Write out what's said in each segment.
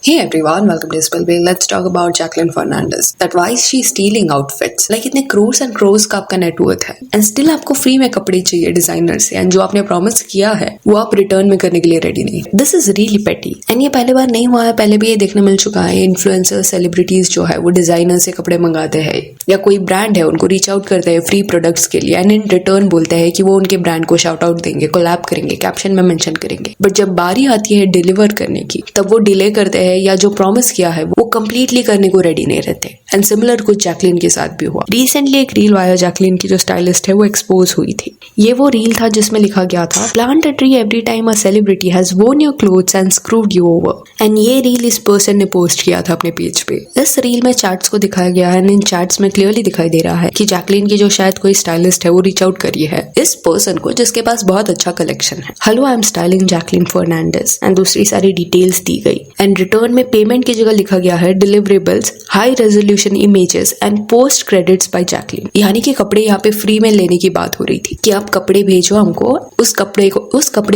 Hey everyone, welcome to Spell Bay. Let's talk about Jacqueline Fernandez. That why is she stealing outfits? Like इतने crores and crores का आपका net worth है and still आपको free में कपड़े चाहिए designer से and जो आपने प्रॉमिस किया है वो आप रिटर्न में करने के लिए रेडी नहीं. This is really petty. And ये पहले बार नहीं हुआ है, पहले भी ये देखने मिल चुका है. इन्फ्लुएंसर सेलिब्रिटीज जो है वो डिजाइनर से कपड़े मंगाते हैं या कोई ब्रांड है उनको रीच आउट करते हैं फ्री प्रोडक्ट्स के लिए एंड इन रिटर्न बोलते हैं कि वो उनके ब्रांड को शाउट आउट देंगे, कोलैब करेंगे, कैप्शन में मेंशन करेंगे. बट जब बारी आती है डिलीवर करने की तब वो डिले करते हैं या जो प्रॉमिस किया है वो कंप्लीटली करने को रेडी नहीं रहते. एंड सिमिलर कुछ जैकलिन के साथ भी हुआ. रिसेंटली एक रील आया, जैकलिन की जो स्टाइलिस्ट है वो एक्सपोज हुई थी. ये वो रील था जिसमें लिखा गया था plant a tree every time a celebrity has worn your clothes and screwed you over. And ये रील इस पर्सन ने पोस्ट किया था अपने पेज पे. इस रील में चैट्स को दिखाया गया है एंड इन चैट्स में क्लियरली दिखाई दे रहा है कि जैकलिन की जो शायद कोई स्टाइलिस्ट है वो रीच आउट करी है इस पर्सन को जिसके पास बहुत अच्छा कलेक्शन है. Hello, I am styling Jacqueline Fernandez and दूसरी सारी डिटेल्स दी गई एंड रिटर्न में पेमेंट की जगह लिखा गया है deliverables, high resolution images and post credits by Jacqueline. यानी कि कपड़े यहाँ पे फ्री में लेने की बात हो रही थी कि आप कपड़े भेजो हमको, उस कपड़े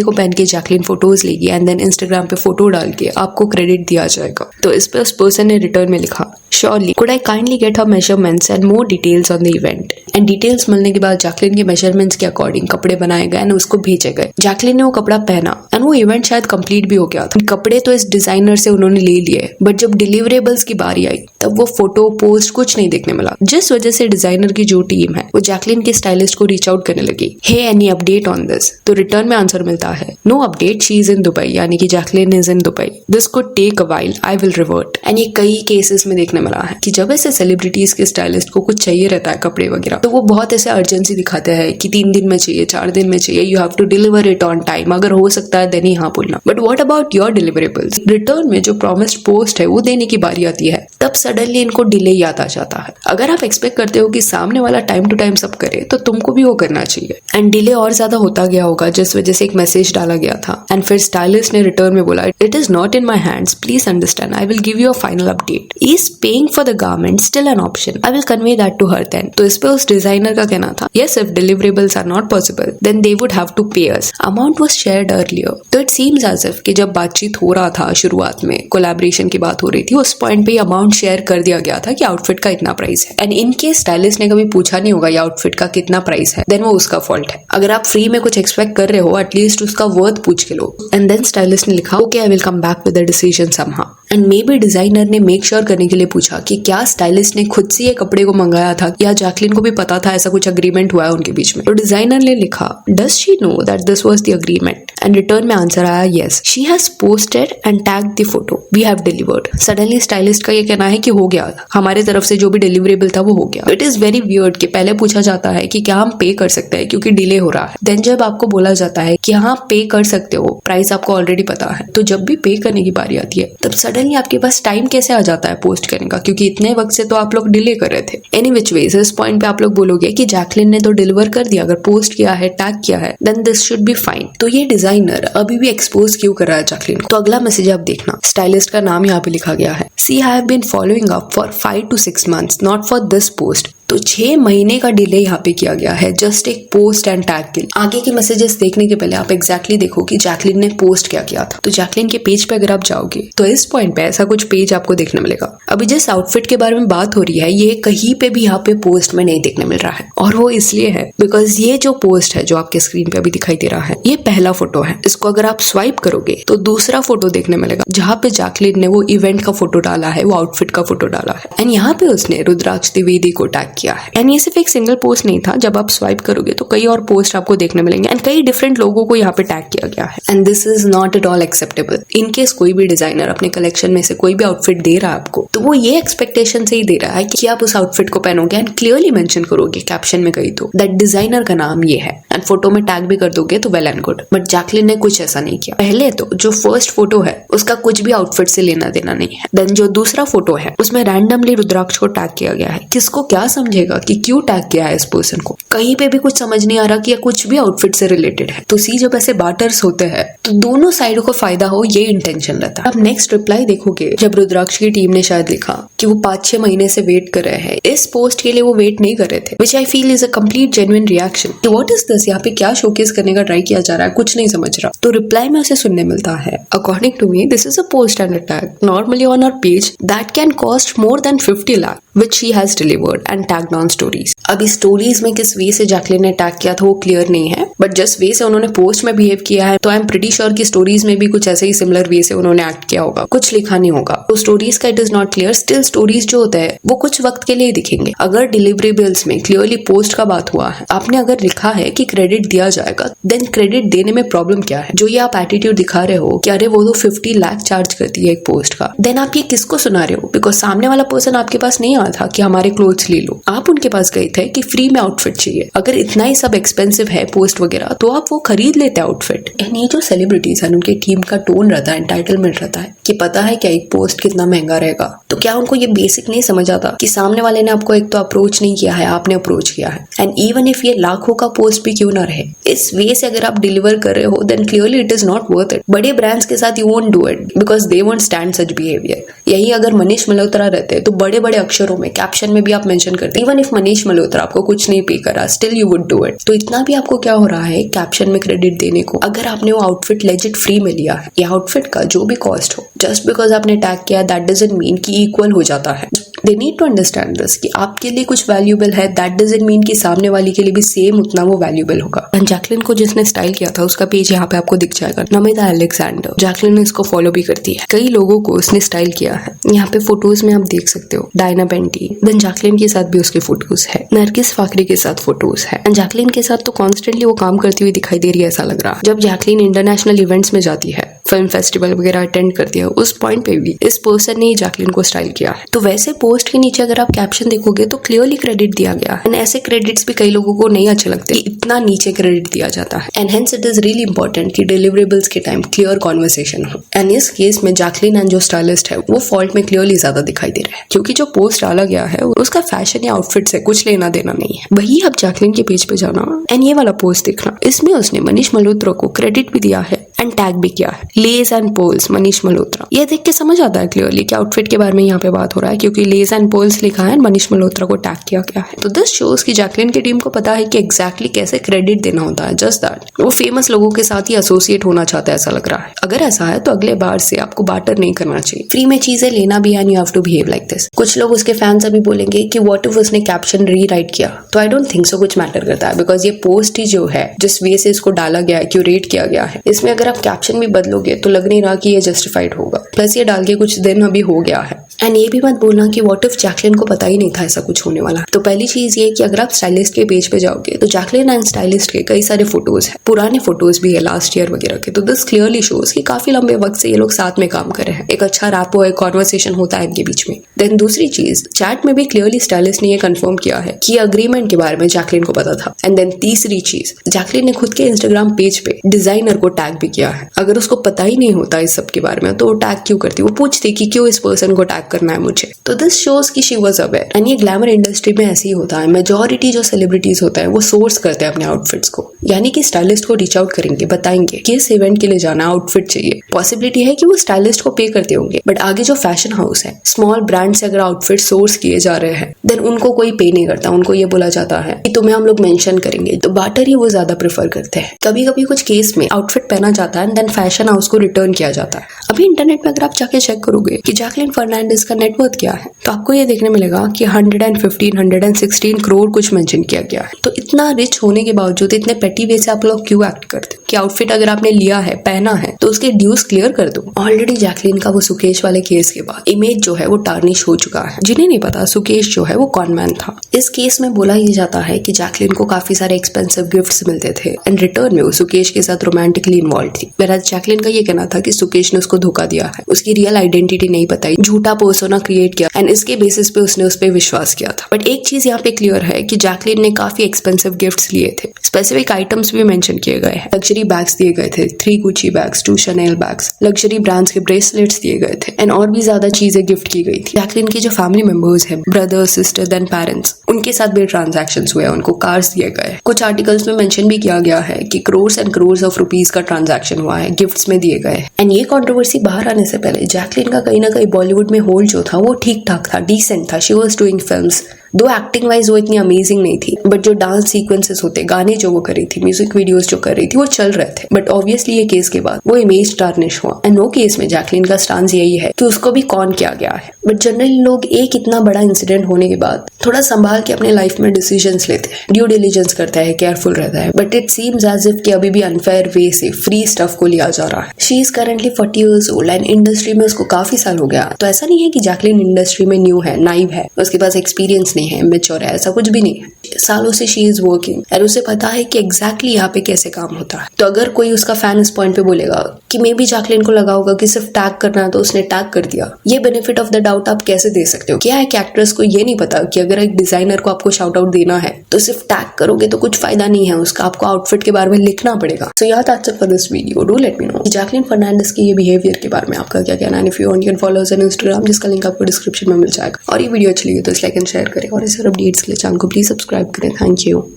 को पहन के जैकलिन फोटोज लेगी एंड देन इंस्टाग्राम पे फोटो डाल के आपको क्रेडिट दिया जाएगा. तो इस पे उस पर्सन ने रिटर्न में लिखा surely could I kindly get her measurements and more details on the event. And details मिलने के बाद जैकलिन के मेजरमेंट्स के अकॉर्डिंग कपड़े बनाए गए एंड उसको भेजे गए. जैकलिन ने वो कपड़ा पहना एंड वो इवेंट शायद कंप्लीट भी हो गया था. कपड़े तो इस डिजाइनर से उन्होंने ले लिए बट जब डिलीवरेबल्स की बारी आई तब वो फोटो पोस्ट कुछ नहीं देखने मिला, जिस वजह से डिजाइनर की जो टीम है वो जैकलिन के स्टाइलिस्ट को रीच आउट करने लगी. Hey any update on this? तो रिटर्न में आंसर मिलता है no update, she is in Dubai. यानी कि Jacqueline is in Dubai. This could take a while, I will revert. And ये कई केसेस में देखने मिला है कि जब ऐसे सेलिब्रिटीज के स्टाइलिस्ट को कुछ चाहिए रहता है कपड़े वगैरह तो वो बहुत ऐसे अर्जेंसी दिखाते हैं कि 3 दिन में चाहिए, 4 दिन में चाहिए, you have to deliver it on time. अगर हो सकता है देन ही हाँ बोलना. But what about your deliverables? Return में जो प्रॉमिस्ड पोस्ट है वो देने की बारी आती है तब सडनली इनको डिले याद आ जाता है. अगर आप एक्सपेक्ट करते हो कि सामने वाला टाइम टू टाइम सब करे तो तुमको भी वो करना चाहिए. एंड डिले और ज्यादा होता गया होगा जिस वजह से एक मैसेज डाला गया था एंड फिर स्टाइलिस्ट ने रिटर्न में बोला it is not in my hands, please understand, I will give you a final update. Is paying for the garment still an option? I will convey that to her then. तो इस पे उस designer का कहना था yes, if deliverables are not possible then they would have to pay us. Amount was shared earlier. तो it seems as if कि जब बातचीत हो रहा था शुरुआत में, कोलैबोरेशन की बात हो रही थी, उस पॉइंट पे अमाउंट शेयर कर दिया गया था कि आउटफिट का इतना प्राइस है. एंड इनके स्टाइलिस्ट ने कभी पूछा नहीं होगा ये आउटफिट का कितना प्राइस है, देन वो उसका फॉल्ट है. अगर आप फ्री में कुछ एक्सपेक्ट कर रहे हो एटलीस्ट उसका वर्थ पूछ के लो. एंड देन स्टाइलिस्ट ने लिखा okay, I will come back with the decision somehow. And may be designer ने मेक श्योर करने के लिए पूछा कि क्या स्टाइलिस्ट ने खुद से ये कपड़े को मंगाया था या जैकलिन को भी पता था ऐसा कुछ अग्रीमेंट हुआ है उनके बीच में. तो डिजाइनर ने लिखा does she know that this was the agreement? And return में आंसर आया yes, she has posted and tagged the photo, we have delivered. Suddenly stylist का ये कहना है कि हो गया, हमारे तरफ से जो भी डिलीवरेबल था वो हो गया. इट इज वेरी वियर्ड कि पहले पूछा जाता है कि क्या हम पे कर सकते हैं क्योंकि डिले हो रहा है, देन जब आपको बोला जाता है कि हाँ पे कर सकते हो, प्राइस आपको ऑलरेडी पता है, तो जब भी पे करने की बारी आती है तब सडनली आपके पास टाइम कैसे आ जाता है पोस्ट करने का, क्योंकि इतने वक्त से तो आप लोग डिले कर रहे थे. एनी विच वेज इस पॉइंट पे आप लोग बोलोगे कि जैकलिन ने तो डिलीवर कर दिया, अगर पोस्ट किया है, टैग किया है, then this should be fine. तो ये डिजाइनर अभी भी एक्सपोज क्यों कर रहा है जैकलिन को? तो अगला मैसेज आप देखना, स्टाइलिस्ट का नाम यहाँ पे लिखा गया है see I have been following up for 5 to 6 months not for this post. तो 6 महीने का डिले यहाँ पे किया गया है जस्ट एक पोस्ट एंड टैग के लिए. आगे के मैसेजेस देखने के पहले आप एग्जैक्टली देखो कि जैकलिन ने पोस्ट क्या किया था. तो जैकलिन के पेज पे अगर आप जाओगे तो इस पॉइंट पे ऐसा कुछ पेज आपको देखने मिलेगा. अभी जिस आउटफिट के बारे में बात हो रही है ये कहीं पे भी यहाँ पे पोस्ट में नहीं देखने मिल रहा है और वो इसलिए है बिकॉज ये जो पोस्ट है जो आपके स्क्रीन पे अभी दिखाई दे रहा है ये पहला फोटो है. इसको अगर आप स्वाइप करोगे तो दूसरा फोटो देखने मिलेगा जहाँ पे जैकलिन ने वो इवेंट का फोटो डाला है, वो आउटफिट का फोटो डाला है एंड यहाँ पे उसने रुद्राक्ष द्विवेदी को टैग किया है. एंड ये सिर्फ एक सिंगल पोस्ट नहीं था, जब आप स्वाइप करोगे तो कई और पोस्ट आपको देखने मिलेंगे एंड कई डिफरेंट लोगों को यहाँ पे टैग किया गया है. And this is not at all acceptable. In case कोई भी डिजाइनर अपने कलेक्शन में से कोई भी आउटफिट दे रहा है आपको तो वो ये एक्सपेक्टेशन से ही दे रहा है कि आप उस आउटफिट को पहनोगे एंड क्लियरली मेंशन करोगे कैप्शन में कहीं तो दैट डिजाइनर का नाम ये है एंड फोटो में टैग भी कर दोगे तो well and good. But Jacqueline ने कुछ ऐसा नहीं किया. पहले तो जो फर्स्ट फोटो है उसका कुछ भी आउटफिट से लेना देना नहीं है. देन जो दूसरा फोटो है उसमें रैंडमली रुद्राक्ष को टैग किया गया है. किसको क्या समझेगा कि क्यों टैग किया है इस पर्सन को? कहीं पे भी कुछ समझ नहीं आ रहा कि कुछ भी आउटफिट से रिलेटेड है। तो सी जब ऐसे बार्टर्स होते हैं तो दोनों साइड को फायदा हो, ये इंटेंशन रहता है। अब नेक्स्ट रिप्लाई देखोगे, जब रुद्राक्ष की टीम ने शायद लिखा कि वो 5-6 महीने से वेट कर रहे हैं, इस पोस्ट के लिए वो वेट नहीं कर रहे थे, which I feel is a complete genuine reaction. What is this, यहाँ पे क्या शोकेस करने का ट्राई किया जा रहा है, कुछ नहीं समझ रहा। तो रिप्लाई में उसे सुनने मिलता है, according to me this is a post and attack normally on our page that can cost more than 50 lakh which she has delivered and tagged on stories। अभी स्टोरीज में किस वे से जैकलिन ने टैग किया था वो क्लियर नहीं है, बट जिस वे से उन्होंने पोस्ट में बिहेव किया है तो आई एम प्रीटी श्योर कि स्टोरीज में भी कुछ ऐसे ही सिमिलर वे से उन्होंने एक्ट किया होगा, कुछ लिखा नहीं होगा। तो स्टोरीज का it is not clear, still stories जो होता है वो कुछ वक्त के लिए दिखेंगे। अगर डिलीवरेबल्स में क्लियरली पोस्ट का बात हुआ है, आपने अगर लिखा है कि क्रेडिट दिया जाएगा, देन क्रेडिट देने में प्रॉब्लम क्या है? जो ये आप एटीट्यूड दिखा रहे हो कि अरे वो तो 50 लाख चार्ज करती है एक पोस्ट का, देन आप ये किसको सुना रहे हो? बिकॉज सामने वाला पर्सन आपके पास नहीं आया था कि हमारे क्लोथ्स ले लो, आप उनके पास गए थे कि फ्री में आउटफिट चाहिए। अगर इतना ही सब एक्सपेंसिव है पोस्ट वगैरह तो आप वो खरीद लेते आउटफिट। एंड ये जो सेलिब्रिटीज है उनके टीम का टोन रहता है, एंटाइटलमेंट रहता है कि पता है क्या एक पोस्ट कितना महंगा रहेगा, तो क्या उनको ये बेसिक नहीं समझ आता कि सामने वाले ने आपको एक तो अप्रोच नहीं किया है, आपने अप्रोच किया है। एंड इवन इफ ये लाखों का पोस्ट भी क्यों ना रहे, इस वे से अगर आप डिलीवर कर रहे हो then clearly it is not worth it. बड़े ब्रांड्स के साथ you won't do it because they won't stand such behaviour. यही अगर मनीष मल्होत्रा रहते तो बड़े बड़े अक्षरों में कैप्शन में भी आप मेंशन करते, इवन इफ मनीष मल्होत्रा आपको कुछ नहीं पे करा still you would do it. तो इतना भी आपको क्या हो रहा है कैप्शन में क्रेडिट देने को, अगर आपने वो आउटफिट लेजिट फ्री में लिया है, या आउटफिट का जो भी कॉस्ट हो, जस्ट बिकॉज आपने टैग किया दैट डजंट मीन कि इक्वल हो जाता है। They need to understand this कि आपके लिए कुछ वैल्यूएबल है, दैट डजंट मीन कि सामने वाले के लिए भी सेम उतना वो वैल्यूएबल होगा। जैकलिन को जिसने स्टाइल किया था उसका पेज यहाँ पे आपको दिख जाएगा, नमिता अलेक्जेंडर। जैकलिन ने इसको फॉलो भी करती है, कई लोगों को उसने स्टाइल किया है। यहाँ पे फोटोज में आप देख सकते हो डायना बेंटी, देन जैकलिन के साथ भी उसके फोटोज है, नरगिस फाकरी के साथ फोटोज है। जैकलिन के साथ तो कॉन्स्टेंटली वो काम करती हुई दिखाई दे रही है ऐसा लग रहा है। जब जैकलिन इंटरनेशनल इवेंट्स में जाती है, फिल्म फेस्टिवल वगैरह अटेंड करती है, उस पॉइंट पे भी इस पर्सन ने ही जैकलिन को स्टाइल किया है। तो वैसे पोस्ट के नीचे अगर आप कैप्शन देखोगे तो क्लियरली क्रेडिट दिया गया है। एंड ऐसे क्रेडिट्स भी कई लोगों को नहीं अच्छे लगते कि इतना नीचे क्रेडिट दिया जाता है। And hence it is really important कि डिलीवरेबल्स के टाइम क्लियर कॉन्वर्सेशन हो। एंड इस केस में जैकलिन एंड जो स्टाइलिस्ट है वो फॉल्ट में क्लियरली ज्यादा दिखाई दे रहा है, क्योंकि जो पोस्ट डाला गया है उसका फैशन या आउटफिट से कुछ लेना देना नहीं है। वही आप जैकलिन के पेज पे जाना एंड ये वाला पोस्ट देखना, इसमें उसने मनीष मल्होत्रा को क्रेडिट भी दिया है एंड टैग भी किया है, लेज एंड पोल्स मनीष मल्होत्रा। ये देख के समझ आता है क्लियरली कि आउटफिट के बारे में यहाँ पे बात हो रहा है, क्योंकि लेज एंड पोल्स लिखा है, मनीष मल्होत्रा को टैग किया गया है। तो दिस शोज की जैकलिन की टीम को पता है कि एग्जैक्टली कैसे क्रेडिट देना होता है। जस्ट दैट वो फेमस लोगों के साथ ही एसोसिएट होना चाहता है ऐसा लग रहा है। अगर ऐसा है तो अगले बार से आपको बार्टर नहीं करना चाहिए, फ्री में चीजें लेना भी and you have to behave like this. कुछ लोग उसके फैंस अभी बोलेंगे कि व्हाट इफ उसने कैप्शन रीराइट किया, तो आई डोंट थिंक सो कुछ मैटर करता है, बिकॉज ये पोस्ट ही जो है जिस वे से इसको डाला गया है, क्यूरेट किया गया है, इसमें अगर आप कैप्शन भी बदलोगे तो लग नहीं रहा कि ये जस्टिफाइड होगा। प्लस ये डाल के कुछ दिन अभी हो गया है। एंड ये भी मत बोलना कि व्हाट इफ जैकलिन को पता ही नहीं था ऐसा कुछ होने वाला। तो पहली चीज ये कि अगर आप स्टाइलिस्ट के पेज पे जाओगे तो जैकलिन एंड स्टाइलिस्ट के कई सारे फोटोज हैं, पुराने फोटोज भी है लास्ट ईयर वगैरह के। तो दिस क्लियरली शोज कि काफी लंबे वक्त से ये लोग साथ में काम कर रहे हैं, एक अच्छा रैपो, एक कॉन्वर्सेशन होता है इनके बीच में। देन दूसरी चीज, चैट में भी क्लियरली स्टाइलिस्ट ने ये कंफर्म किया है कि अग्रीमेंट के बारे में जैकलिन को पता था। एंड देन तीसरी चीज, जैकलिन ने खुद के इंस्टाग्राम पेज पे डिजाइनर को टैग भी किया है। अगर उसको पता ही नहीं होता इस सब के बारे में तो वो टैग क्यों करती, वो पूछती कि क्यों इस पर्सन को टैग करना है मुझे। तो दिस शोज की शी वाज अवेयर। एंड ये ग्लैमर इंडस्ट्री में ऐसे ही होता है, मेजॉरिटी जो सेलिब्रिटीज होता है वो सोर्स करते हैं अपने आउटफिट्स को, यानी कि स्टाइलिस्ट को रीच आउट करेंगे, बताएंगे कि इस इवेंट के लिए जाना, आउटफिट चाहिए। पॉसिबिलिटी है कि वो स्टाइलिस्ट को पे करते होंगे, बट आगे जो फैशन हाउस है, स्मॉल ब्रांड से अगर आउटफिट सोर्स किए जा रहे हैं देन उनको कोई पे नहीं करता। उनको ये बोला जाता है कि तुम्हें हम लोग मेंशन करेंगे, तो बार्टर ही वो ज्यादा प्रेफर करते हैं। कभी कभी कुछ केस में आउटफिट पहना जाता है देन फैशन हाउस को रिटर्न किया जाता है। अभी इंटरनेट पे अगर आप जाके चेक करोगे कि जैकलिन फर्नांडिस का नेटवर्थ क्या है, तो आपको ये देखने मिलेगा कि 116 करोड़ कुछ मेंशन किया गया है। तो इतना रिच होने के बावजूद इतने पेटी वे से आप लोग क्यों एक्ट करते हो कि आउटफिट अगर आपने लिया है, पहना है, तो उसके ड्यूज क्लियर कर दो। ऑलरेडी जैकलिन का वो सुकेश वाले केस के बाद इमेज जो है वो टार्निश हो चुका है। जिन्हें नहीं पता, सुकेश जो है वो कॉनमैन था। इस केस में बोला ही जाता है कि जैकलिन को काफी सारे एक्सपेंसिव गिफ्ट्स मिलते थे एंड रिटर्न में वो सुकेश के साथ रोमांटिकली इन्वॉल्व थी। वैराज जैकलिन का ये कहना था कि सुकेश ने उसको धोखा दिया है, उसकी रियल आइडेंटिटी नहीं बताई, झूठा पर्सोना क्रिएट किया एंड इसके बेसिस पे उसने उस पर विश्वास किया था। बट एक चीज यहाँ पे क्लियर है कि जैकलिन ने काफी एक्सपेंसिव गिफ्ट्स लिए थे, स्पेसिफिक आइटम्स भी मेंशन किए गए हैं। लग्जरी बैग्स दिए गए थे, 3 Gucci bags, 2 Chanel bags, luxury brands के ब्रेसलेट्स दिए गए थे एंड और भी ज्यादा चीजें गिफ्ट की गई थी। जैकलिन के जो फैमिली मेंबर्स हैं, ब्रदर, सिस्टर देन पेरेंट्स, उनके साथ भी ट्रांजैक्शंस हुए, उनको कार्स दिए गए। कुछ आर्टिकल्स में मेंशन भी किया गया है कि crores and crores of rupees का ट्रांजैक्शन हुआ है, गिफ्ट्स में दिए गए। एंड ये कंट्रोवर्सी बाहर आने से पहले जैकलिन का कहीं ना कहीं बॉलीवुड में होल्ड जो था वो ठीक ठाक था, डिसेंट था। शी वाज डूइंग फिल्म्स, दो एक्टिंग वाइज वो इतनी अमेजिंग नहीं थी, बट जो डांस सीक्वेंसेस होते, गाने जो वो कर रही थी, म्यूजिक वीडियोस जो कर रही थी, वो चल रहे थे। बट ऑब्वियसली ये केस के बाद वो इमेज टार्निश हुआ एंड वो केस में जैकलिन का स्टांस यही है कि उसको भी कॉन किया गया है। बट जनरली लोग एक इतना बड़ा इंसिडेंट होने के बाद थोड़ा संभाल के अपने लाइफ में डिसीजंस लेते हैं, ड्यू डिलिजेंस करता है, केयरफुल रहता है। But it seems as if कि अभी भी अनफेयर वे से फ्री स्टफ को लिया जा रहा है। She is currently 40 years old and industry में उसको काफी साल हो गया। तो ऐसा नहीं है कि जैकलिन इंडस्ट्री में न्यू है, नाइव है, उसके पास एक्सपीरियंस नहीं है, मैच्योर है, ऐसा कुछ भी नहीं है। सालों से शी इज वर्किंग और उसे पता है कि एग्जैक्टली यहाँ पे कैसे काम होता है। तो अगर कोई उसका फैन इस पॉइंट पे बोलेगा कि मे बी जैकलिन को लगा होगा कि सिर्फ टैग करना है तो उसने टैग कर दिया, ये बेनिफिट ऑफ द डाउट आप कैसे दे सकते हो? क्या है कि एक्ट्रेस को ये नहीं पता कि अगर एक डिजाइनर को आपको शाउट आउट देना है तो सिर्फ टैग करोगे तो कुछ फायदा नहीं है उसका, आपको आउटफिट के बारे में लिखना पड़ेगा। सो यार that's it for this video. Do let me know Jacqueline Fernandez के ये बिहेवियर के बारे में आपका क्या कहना है। If you want you can follow us on Instagram, जिसका लिंक आपको डिस्क्रिप्शन में मिल जाएगा। और ये वीडियो अच्छी लगी तो लाइक एंड शेयर करें और इस अपडेट्स के लिए चैनल को प्लीज सब्सक्राइब करें। Thank you.